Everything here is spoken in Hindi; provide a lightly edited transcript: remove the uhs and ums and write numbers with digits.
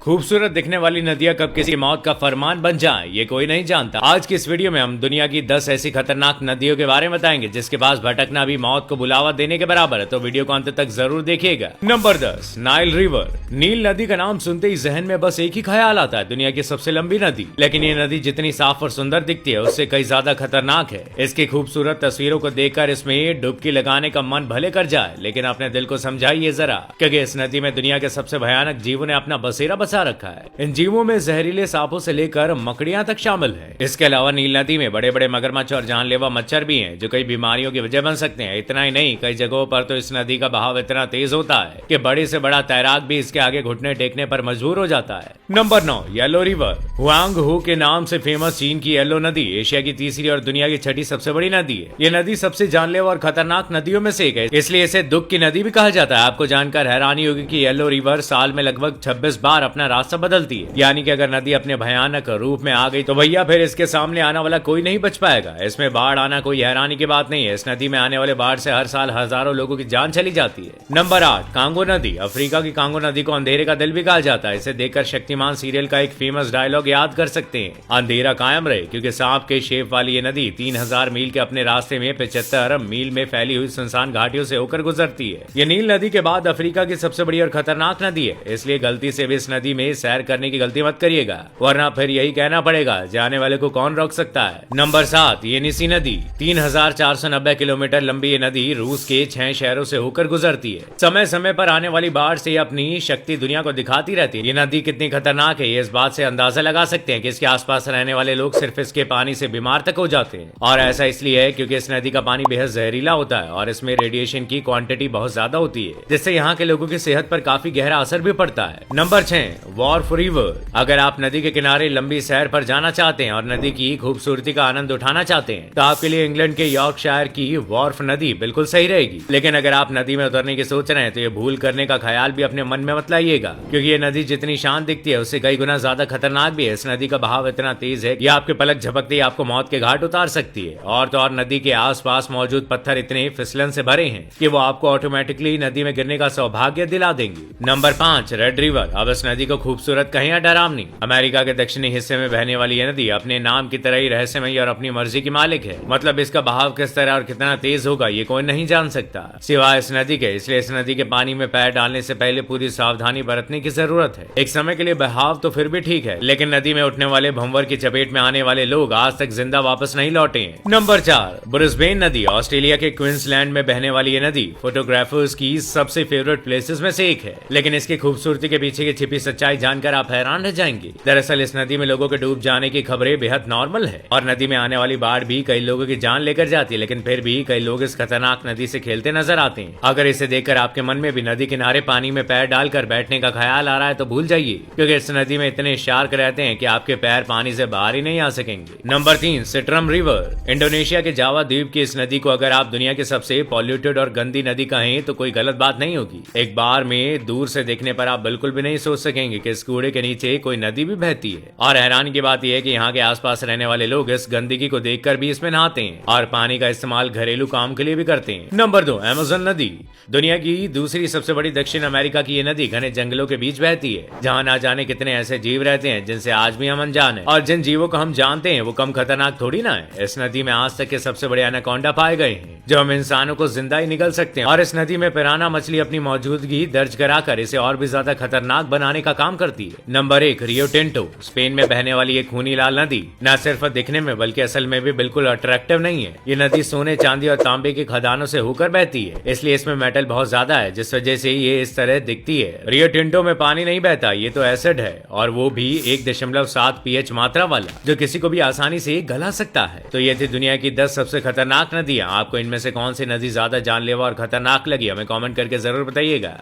खूबसूरत दिखने वाली नदियां कब किसी मौत का फरमान बन जाएं, ये कोई नहीं जानता। आज की इस वीडियो में हम दुनिया की 10 ऐसी खतरनाक नदियों के बारे में बताएंगे जिसके पास भटकना भी मौत को बुलावा देने के बराबर है, तो वीडियो को अंत तक जरूर देखिएगा। Number 10, Nile river. नील नदी का नाम सुनते ही जहन में बस एक ही ख्याल आता है, दुनिया की सबसे लंबी नदी। लेकिन ये नदी जितनी साफ और सुंदर दिखती है उससे कई ज्यादा खतरनाक है। इसकी खूबसूरत तस्वीरों को देखकर इसमें डुबकी लगाने का मन भले कर जाए, लेकिन अपने दिल को समझाइए जरा, क्योंकि इस नदी में दुनिया के सबसे भयानक जीवों ने अपना बसेरा बसा रखा है। इन जीवों में जहरीले सांपों से लेकर मकड़ियां तक शामिल हैं। इसके अलावा नील नदी में बड़े बड़े मगरमच्छ और जानलेवा मच्छर भी हैं, जो कई बीमारियों की वजह बन सकते हैं। इतना ही नहीं, कई जगहों पर तो इस नदी का बहाव इतना तेज होता है कि बड़े से बड़ा तैराक भी इसके आगे घुटने टेकने पर मजबूर हो जाता है। Number 9, yellow river. हुआंग हू के नाम से फेमस चीन की येलो नदी एशिया की तीसरी और दुनिया की छठी सबसे बड़ी नदी है। ये नदी सबसे जानलेवा और खतरनाक नदियों में से एक है, इसलिए इसे दुख की नदी भी कहा जाता है। आपको जानकर हैरानी होगी कि येलो रिवर साल में लगभग 26 बार अपना रास्ता बदलती है। यानी कि अगर नदी अपने भयानक रूप में आ गई तो भैया फिर इसके सामने आने वाला कोई नहीं बच पाएगा। इसमें बाढ़ आना कोई हैरानी की बात नहीं है। इस नदी में आने वाले बाढ़ से हर साल हजारों लोगों की जान चली जाती है। नंबर 8, कांगो नदी। अफ्रीका की कांगो नदी को अंधेरे का दिल भी कहा जाता है। इसे देखकर शक्तिमान सीरियल का एक फेमस डायलॉग याद कर सकते हैं, अंधेरा कायम रहे, क्योंकि सांप के शेप वाली ये नदी 3000 मील के अपने रास्ते में 75 मील में फैली हुई सुनसान घाटियों से होकर गुजरती है। ये नील नदी के बाद अफ्रीका की सबसे बड़ी और खतरनाक नदी है, इसलिए गलती से भी इस नदी में सैर करने की गलती मत करिएगा, वरना फिर यही कहना पड़ेगा, जाने वाले को कौन रोक सकता है। नंबर 7, येनिसी नदी। 3490 किलोमीटर लंबी ये नदी रूस के 6 शहरों से होकर गुजरती है। समय समय पर आने वाली बाढ़ से अपनी शक्ति दुनिया को दिखाती रहती है। ये नदी कितनी खतरनाक है, ये इस बात से अंदाजा लगा सकते हैं कि इसके आसपास रहने वाले लोग सिर्फ इसके पानी से बीमार तक हो जाते हैं। और ऐसा इसलिए है क्योंकि इस नदी का पानी बेहद जहरीला होता है और इसमें रेडिएशन की क्वांटिटी बहुत ज्यादा होती है, जिससे यहाँ के लोगों की सेहत पर काफी गहरा असर भी पड़ता है। Number 6, Wharf river. अगर आप नदी के किनारे लंबी सैर पर जाना चाहते हैं और नदी की खूबसूरती का आनंद उठाना चाहते हैं तो आपके लिए इंग्लैंड के यॉर्कशायर की वॉर्फ नदी बिल्कुल सही रहेगी। लेकिन अगर आप नदी में उतरने की सोच रहे हैं तो ये भूल करने का ख्याल भी अपने मन में मत लाइएगा, क्योंकि ये नदी जितनी शांत दिखती है उससे कई गुना ज्यादा खतरनाक भी है। इस नदी का बहाव इतना तेज है कि आपके पलक झपकते ही आपको मौत के घाट उतार सकती है। और तो और नदी के आसपास मौजूद पत्थर इतने फिसलन से भरे हैं कि वो आपको ऑटोमेटिकली नदी में गिरने का सौभाग्य दिला देंगे। Number 5, red river. अब इस नदी को खूबसूरत कहें या डरावनी, अमेरिका के दक्षिणी हिस्से में बहने वाली यह नदी अपने नाम की तरह ही रहस्यमयी और अपनी मर्जी की मालिक है। मतलब इसका बहाव किस तरह और कितना तेज होगा ये कोई नहीं जान सकता सिवाय इस नदी के। इसलिए इस नदी के पानी में पैर डालने से पहले पूरी सावधानी बरतने की जरूरत है। एक समय के लिए बहाव तो फिर भी ठीक है, लेकिन नदी में उठने वाले भंवर की चपेट में आने वाले लोग आज तक जिंदा वापस नहीं लौटे हैं। नंबर 4, ब्रिस्बेन नदी। ऑस्ट्रेलिया के क्वींसलैंड में बहने वाली ये नदी फोटोग्राफर्स की सबसे फेवरेट प्लेसेस में से एक है, लेकिन इसकी खूबसूरती के पीछे की छिपी सच्चाई जानकर आप हैरान रह जाएंगे। दरअसल इस नदी में लोगों के डूब जाने की खबरें बेहद नॉर्मल है और नदी में आने वाली बाढ़ भी कई लोगों की जान लेकर जाती है, लेकिन फिर भी कई लोग इस खतरनाक नदी से खेलते नजर आते हैं। अगर इसे देखकर आपके मन में भी नदी किनारे पानी में पैर डालकर बैठने का ख्याल आ रहा है तो भूल जाइए, क्योंकि इस नदी में इतने शार्क रहते हैं कि आपके पैर पानी से बाहर ही नहीं आ सकेंगे। Number 3, सिट्रम river. इंडोनेशिया के जावा द्वीप की इस नदी को अगर आप दुनिया की सबसे पॉल्यूटेड और गंदी नदी कहें तो कोई गलत बात नहीं होगी। एक बार में दूर से देखने पर आप बिल्कुल भी नहीं सोच सकेंगे कि इस कूड़े के नीचे कोई नदी भी बहती है। और हैरानी की बात यह है कि यहाँ के आसपास रहने वाले लोग इस गंदगी को देखकर भी इसमें नहाते हैं और पानी का इस्तेमाल घरेलू काम के लिए भी करते हैं। नंबर 2, अमेज़न नदी। दुनिया की दूसरी सबसे बड़ी दक्षिण अमेरिका की ये नदी घने जंगलों के बीच बहती है, जहाँ ना जाने कितने ऐसे जीव रहते हैं जिनसे आज भी हम अनजान हैं, और जिन जीवों को हम जानते हैं वो कम खतरनाक थोड़ी ना है। इस नदी में आज तक के सबसे बड़े एनाकोंडा पाए गए हैं, जो हम इंसानों को जिंदा ही निगल सकते हैं। और इस नदी में पिराना मछली अपनी मौजूदगी दर्ज कराकर इसे और भी ज्यादा खतरनाक बनाने का काम करती है। Number 1, Rio Tinto. स्पेन में बहने वाली ये खूनी लाल नदी न सिर्फ दिखने में बल्कि असल में भी बिल्कुल अट्रैक्टिव नहीं है। ये नदी सोने, चांदी और तांबे की खदानों से होकर बहती है, इसलिए इसमें मेटल बहुत ज्यादा है, जिस वजह से ये इस तरह दिखती है। रियो टिंटो में पानी नहीं बहता, ये तो एसिड है, और वो भी 1.7 pH मात्रा वाला, जो किसी को भी आसानी से गला सकता है। तो ये थी दुनिया की 10 सबसे खतरनाक नदियां। आपको इनमें से कौन सी नदी ज्यादा जानलेवा और खतरनाक लगी हमें कमेंट करके जरूर बताइएगा।